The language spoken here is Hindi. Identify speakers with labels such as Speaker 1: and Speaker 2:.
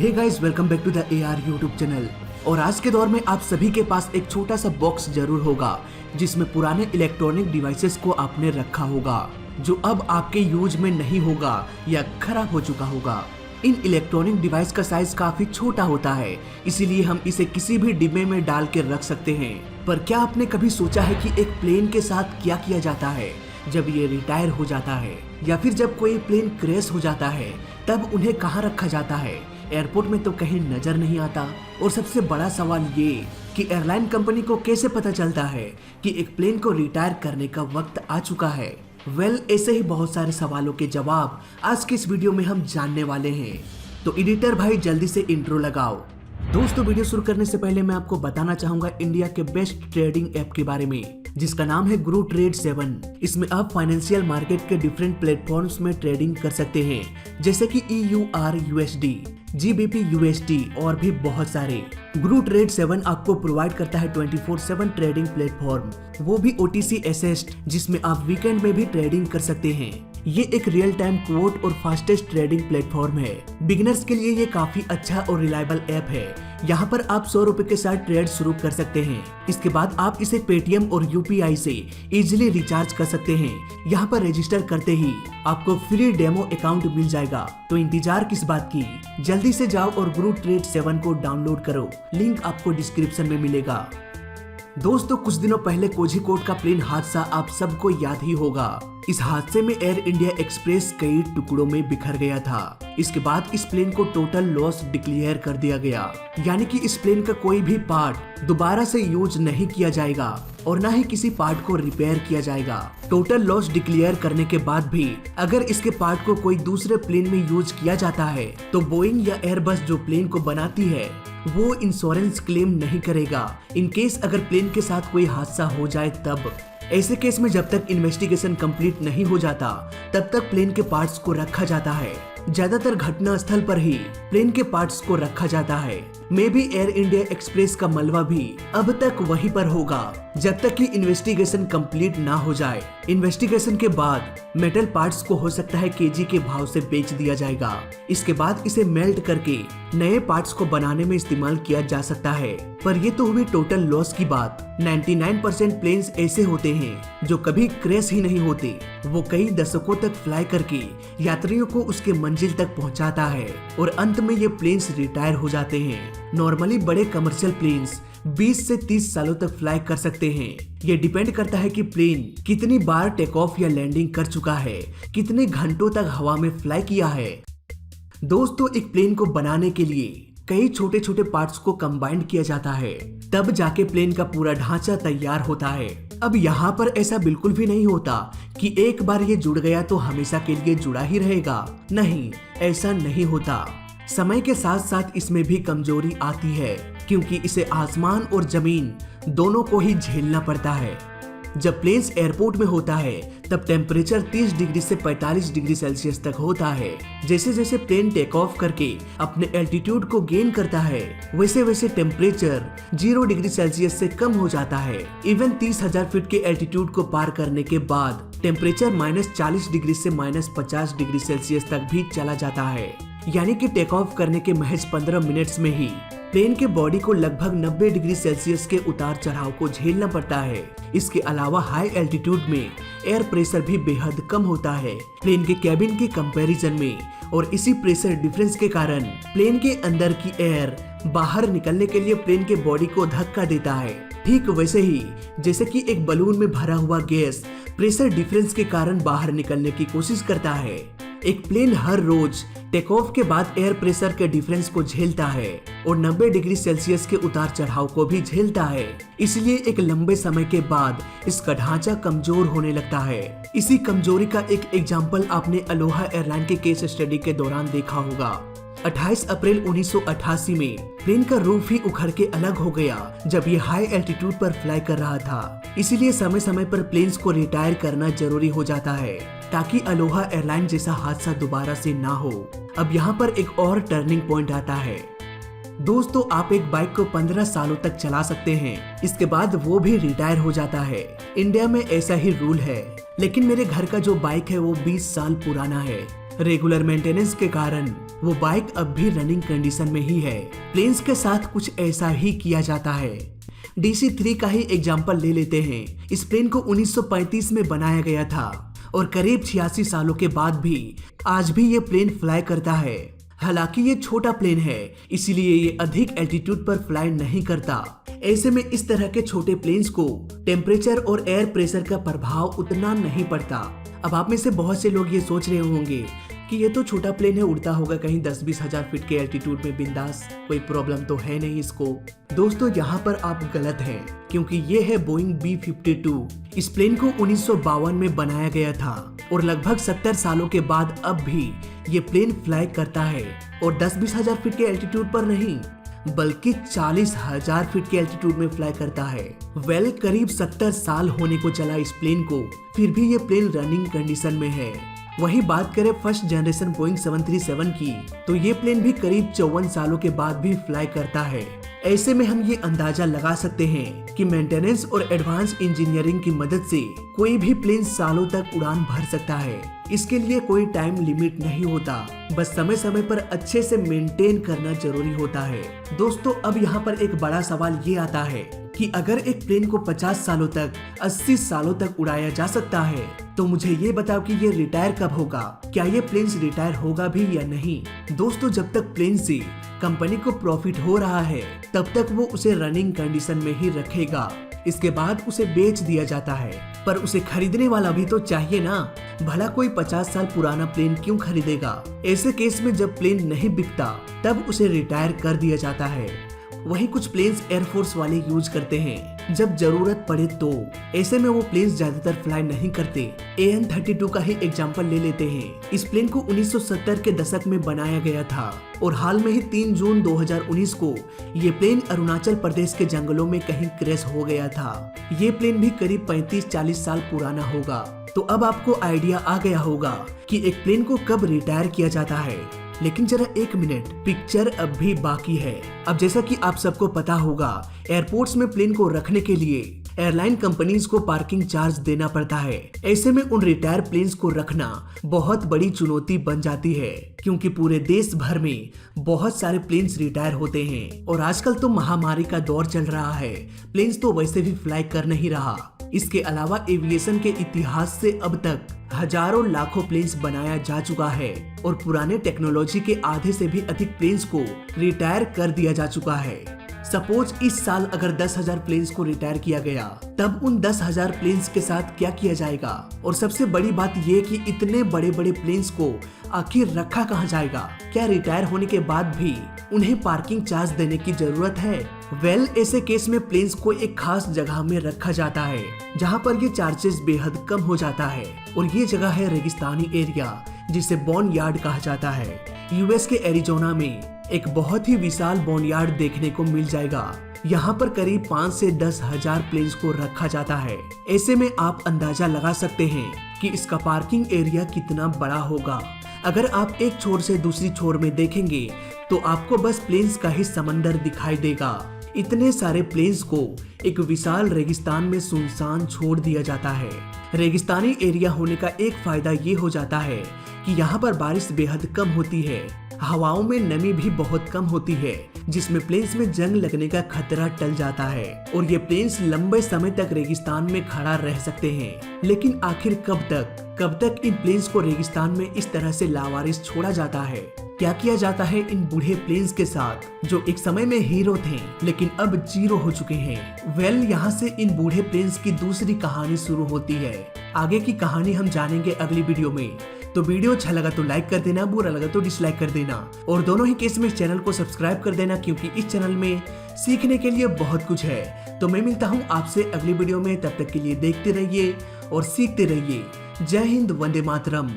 Speaker 1: Hey guys, welcome back to the AR YouTube channel. और आज के दौर में आप सभी के पास एक छोटा सा बॉक्स जरूर होगा जिसमें पुराने इलेक्ट्रॉनिक डिवाइसेस को आपने रखा होगा जो अब आपके यूज में नहीं होगा या खराब हो चुका होगा। इन इलेक्ट्रॉनिक डिवाइस का साइज काफी छोटा होता है, इसीलिए हम इसे किसी भी डिब्बे में डाल के रख सकते हैं। पर क्या आपने कभी सोचा है कि एक प्लेन के साथ क्या किया जाता है जब ये रिटायर हो जाता है, या फिर जब कोई प्लेन क्रैश हो जाता है तब उन्हें कहाँ रखा जाता है? एयरपोर्ट में तो कहीं नजर नहीं आता। और सबसे बड़ा सवाल ये कि एयरलाइन कंपनी को कैसे पता चलता है कि एक प्लेन को रिटायर करने का वक्त आ चुका है? ऐसे ही बहुत सारे सवालों के जवाब आज के इस वीडियो में हम जानने वाले हैं। तो एडिटर भाई जल्दी से इंट्रो लगाओ। दोस्तों, वीडियो शुरू करने से पहले मैं आपको बताना चाहूंगा इंडिया के बेस्ट ट्रेडिंग ऐप के बारे में, जिसका नाम है गुरु ट्रेड 7। इसमें आप फाइनेंशियल मार्केट के डिफरेंट प्लेटफॉर्म्स में ट्रेडिंग कर सकते हैं, जैसे कि EUR USD, GBP USD और भी बहुत सारे। गुरु ट्रेड 7 आपको प्रोवाइड करता है 24/7 ट्रेडिंग प्लेटफॉर्म, वो भी OTC असिस्ट, जिसमें आप वीकेंड में भी ट्रेडिंग कर सकते हैं। ये एक रियल टाइम क्वोट और फास्टेस्ट ट्रेडिंग प्लेटफॉर्म है। बिगिनर्स के लिए ये काफी अच्छा और रिलायबल ऐप है। यहाँ पर आप 100 रुपए के साथ ट्रेड शुरू कर सकते हैं। इसके बाद आप इसे पेटीएम और UPI से इजीली रिचार्ज कर सकते हैं। यहाँ पर रजिस्टर करते ही आपको फ्री डेमो अकाउंट मिल जाएगा। तो इंतजार किस बात की, जल्दी से जाओ और गुरु ट्रेड 7 को डाउनलोड करो। लिंक आपको डिस्क्रिप्शन में मिलेगा। दोस्तों, कुछ दिनों पहले कोझिकोड का प्लेन हादसा आप सबको याद ही होगा। इस हादसे में एयर इंडिया एक्सप्रेस कई टुकड़ों में बिखर गया था। इसके बाद इस प्लेन को टोटल लॉस डिक्लेयर कर दिया गया, यानी कि इस प्लेन का कोई भी पार्ट दोबारा से यूज नहीं किया जाएगा और न ही किसी पार्ट को रिपेयर किया जाएगा। टोटल लॉस डिक्लेयर करने के बाद भी अगर इसके पार्ट को कोई दूसरे प्लेन में यूज किया जाता है तो बोइंग या एयरबस जो प्लेन को बनाती है वो इंश्योरेंस क्लेम नहीं करेगा। इन केस अगर प्लेन के साथ कोई हादसा हो जाए तब। ऐसे केस में जब तक इन्वेस्टिगेशन कंप्लीट नहीं हो जाता तब तक प्लेन के पार्ट्स को रखा जाता है। ज्यादातर घटना स्थल पर ही प्लेन के पार्ट्स को रखा जाता है। मे भी एयर इंडिया एक्सप्रेस का मलबा भी अब तक वहीं पर होगा जब तक कि इन्वेस्टिगेशन कंप्लीट ना हो जाए। इन्वेस्टिगेशन के बाद मेटल पार्ट्स को हो सकता है KG के भाव से बेच दिया जाएगा। इसके बाद इसे मेल्ट करके नए पार्ट्स को बनाने में इस्तेमाल किया जा सकता है। पर ये तो हुई टोटल लॉस की बात। 99% प्लेन्स ऐसे होते हैं जो कभी क्रैश ही नहीं होते। वो कई दशकों तक फ्लाई करके यात्रियों को उसके मंजिल तक पहुंचाता है और अंत में ये प्लेन्स रिटायर हो जाते हैं। नॉर्मली बड़े कमर्शियल प्लेन्स 20 से 30 सालों तक फ्लाई कर सकते हैं। ये डिपेंड करता है कि प्लेन कितनी बार टेक ऑफ या लैंडिंग कर चुका है, कितने घंटों तक हवा में फ्लाई किया है। दोस्तों, एक प्लेन को बनाने के लिए कई छोटे छोटे पार्ट्स को कंबाइंड किया जाता है, तब जाके प्लेन का पूरा ढांचा तैयार होता है। अब यहाँ पर ऐसा बिल्कुल भी नहीं होता कि एक बार ये जुड़ गया तो हमेशा के लिए जुड़ा ही रहेगा। नहीं, ऐसा नहीं होता। समय के साथ साथ इसमें भी कमजोरी आती है, क्योंकि इसे आसमान और जमीन दोनों को ही झेलना पड़ता है। जब प्लेन्स एयरपोर्ट में होता है तब टेम्परेचर 30 डिग्री से 45 डिग्री सेल्सियस तक होता है। जैसे जैसे प्लेन टेक ऑफ करके अपने एल्टीट्यूड को गेन करता है वैसे वैसे टेम्परेचर 0 डिग्री सेल्सियस से कम हो जाता है। इवन 30,000 फीट के एल्टीट्यूड को पार करने के बाद टेम्परेचर -40 डिग्री से -50 डिग्री सेल्सियस तक भी चला जाता है। यानी कि टेक ऑफ करने के महज 15 मिनट्स में ही प्लेन के बॉडी को लगभग 90 डिग्री सेल्सियस के उतार चढ़ाव को झेलना पड़ता है। इसके अलावा हाई एल्टीट्यूड में एयर प्रेशर भी बेहद कम होता है प्लेन के कैबिन के कंपैरिजन में, और इसी प्रेशर डिफरेंस के कारण प्लेन के अंदर की एयर बाहर निकलने के लिए प्लेन के बॉडी को धक्का देता है। ठीक वैसे ही जैसे कि एक बलून में भरा हुआ गैस प्रेशर डिफरेंस के कारण बाहर निकलने की कोशिश करता है। एक प्लेन हर रोज टेक ऑफ के बाद एयर प्रेशर के डिफरेंस को झेलता है और 90 डिग्री सेल्सियस के उतार चढ़ाव को भी झेलता है। इसलिए एक लंबे समय के बाद इसका ढांचा कमजोर होने लगता है। इसी कमजोरी का एक एग्जाम्पल आपने अलोहा एयरलाइन के केस स्टडी के दौरान देखा होगा। 28 अप्रैल 1988 में प्लेन का रूफ ही उखड़ के अलग हो गया जब ये हाई एल्टीट्यूड पर फ्लाई कर रहा था। इसीलिए समय समय पर प्लेन्स को रिटायर करना जरूरी हो जाता है ताकि अलोहा एयरलाइन जैसा हादसा दोबारा से ना हो। अब यहाँ पर एक और टर्निंग पॉइंट आता है। दोस्तों, आप एक बाइक को 15 सालों तक चला सकते हैं, इसके बाद वो भी रिटायर हो जाता है। इंडिया में ऐसा ही रूल है, लेकिन मेरे घर का जो बाइक है वो 20 साल पुराना है। रेगुलर मेंटेनेंस के कारण वो बाइक अब भी रनिंग कंडीशन में ही है। प्लेन्स के साथ कुछ ऐसा ही किया जाता है। DC-3 का ही एग्जाम्पल ले लेते हैं। इस प्लेन को 1935 में बनाया गया था और करीब 86 सालों के बाद भी आज भी ये प्लेन फ्लाई करता है। हालांकि ये छोटा प्लेन है, इसीलिए ये अधिक एल्टीट्यूड पर फ्लाई नहीं करता। ऐसे में इस तरह के छोटे प्लेन्स को टेम्परेचर और एयर प्रेशर का प्रभाव उतना नहीं पड़ता। अब आप में से बहुत से लोग ये सोच रहे होंगे कि ये तो छोटा प्लेन है, उड़ता होगा कहीं 10-20 हजार फीट के एल्टीट्यूड में बिंदास, कोई प्रॉब्लम तो है नहीं इसको। दोस्तों यहाँ पर आप गलत हैं, क्योंकि ये है बोइंग B-52। इस प्लेन को 1952 में बनाया गया था और लगभग 70 सालों के बाद अब भी ये प्लेन फ्लाई करता है, और 10-20 हजार फीट के एल्टीट्यूड पर नहीं बल्कि 40,000 फीट के एल्टीट्यूड में फ्लाई करता है। करीब 70 साल होने को चला इस प्लेन को, फिर भी ये प्लेन रनिंग कंडीशन में है। वहीं बात करें फर्स्ट जनरेशन बोइंग 737 की, तो ये प्लेन भी करीब 54 सालों के बाद भी फ्लाई करता है। ऐसे में हम ये अंदाजा लगा सकते हैं कि मेंटेनेंस और एडवांस इंजीनियरिंग की मदद से कोई भी प्लेन सालों तक उड़ान भर सकता है। इसके लिए कोई टाइम लिमिट नहीं होता, बस समय समय पर अच्छे से मेंटेन करना जरूरी होता है। दोस्तों अब यहाँ पर एक बड़ा सवाल ये आता है कि अगर एक प्लेन को 50 सालों तक 80 सालों तक उड़ाया जा सकता है, तो मुझे ये बताओ कि ये रिटायर कब होगा? क्या ये प्लेन रिटायर होगा भी या नहीं? दोस्तों जब तक प्लेन से कंपनी को प्रॉफिट हो रहा है तब तक वो उसे रनिंग कंडीशन में ही रखेगा। इसके बाद उसे बेच दिया जाता है, पर उसे खरीदने वाला भी तो चाहिए ना। भला कोई 50 साल पुराना प्लेन क्यों खरीदेगा? ऐसे केस में जब प्लेन नहीं बिकता तब उसे रिटायर कर दिया जाता है। वही कुछ प्लेन्स एयरफोर्स वाले यूज करते हैं जब जरूरत पड़े तो। ऐसे में वो प्लेन्स ज्यादातर फ्लाई नहीं करते। AN-32 का ही एग्जांपल ले लेते हैं। इस प्लेन को 1970 के दशक में बनाया गया था और हाल में ही 3 जून 2019 को ये प्लेन अरुणाचल प्रदेश के जंगलों में कहीं क्रैश हो गया था। ये प्लेन भी करीब 35-40 साल पुराना होगा। तो अब आपको आइडिया आ गया होगा कि एक प्लेन को कब रिटायर किया जाता है। लेकिन जरा एक मिनट, पिक्चर अब भी बाकी है। अब जैसा कि आप सबको पता होगा, एयरपोर्ट्स में प्लेन को रखने के लिए एयरलाइन कंपनीज को पार्किंग चार्ज देना पड़ता है। ऐसे में उन रिटायर प्लेन्स को रखना बहुत बड़ी चुनौती बन जाती है, क्योंकि पूरे देश भर में बहुत सारे प्लेन्स रिटायर होते हैं और आजकल तो महामारी का दौर चल रहा है, प्लेन्स तो वैसे भी फ्लाई कर नहीं रहा। इसके अलावा एविएशन के इतिहास से अब तक हजारों लाखों प्लेन्स बनाया जा चुका है और पुराने टेक्नोलॉजी के आधे से भी अधिक प्लेन्स को रिटायर कर दिया जा चुका है। सपोज इस साल अगर 10,000 प्लेन्स को रिटायर किया गया, तब उन 10,000 प्लेन्स के साथ क्या किया जाएगा? और सबसे बड़ी बात ये कि इतने बड़े बड़े प्लेन्स को आखिर रखा कहाँ जाएगा? क्या रिटायर होने के बाद भी उन्हें पार्किंग चार्ज देने की जरूरत है? ऐसे केस में प्लेन्स को एक खास जगह में रखा जाता है जहाँ पर ये चार्जेस बेहद कम हो जाता है, और ये जगह है रेगिस्तानी एरिया, जिसे बॉन यार्ड कहा जाता है। यूएस के एरिजोना में एक बहुत ही विशाल बॉनयार्ड देखने को मिल जाएगा। यहाँ पर करीब 5 से 10,000 प्लेन्स को रखा जाता है। ऐसे में आप अंदाजा लगा सकते हैं कि इसका पार्किंग एरिया कितना बड़ा होगा। अगर आप एक छोर से दूसरी छोर में देखेंगे तो आपको बस प्लेन्स का ही समंदर दिखाई देगा। इतने सारे प्लेन्स को एक विशाल रेगिस्तान में सुनसान छोड़ दिया जाता है। रेगिस्तानी एरिया होने का एक फायदा ये हो जाता है कि यहाँ पर बारिश बेहद कम होती है, हवाओं में नमी भी बहुत कम होती है, जिसमें प्लेन्स में जंग लगने का खतरा टल जाता है और ये प्लेन्स लंबे समय तक रेगिस्तान में खड़ा रह सकते हैं। लेकिन आखिर कब तक इन प्लेन्स को रेगिस्तान में इस तरह से लावारिस छोड़ा जाता है? क्या किया जाता है इन बूढ़े प्लेन्स के साथ जो एक समय में हीरो थे लेकिन अब जीरो हो चुके हैं? यहाँ से इन बूढ़े प्लेन्स की दूसरी कहानी शुरू होती है। आगे की कहानी हम जानेंगे अगली वीडियो में। तो वीडियो अच्छा लगा तो लाइक कर देना, बुरा लगा तो डिसलाइक कर देना, और दोनों ही केस में चैनल को सब्सक्राइब कर देना, क्योंकि इस चैनल में सीखने के लिए बहुत कुछ है। तो मैं मिलता हूँ आपसे अगली वीडियो में, तब तक के लिए देखते रहिए और सीखते रहिए। जय हिंद, वंदे मातरम।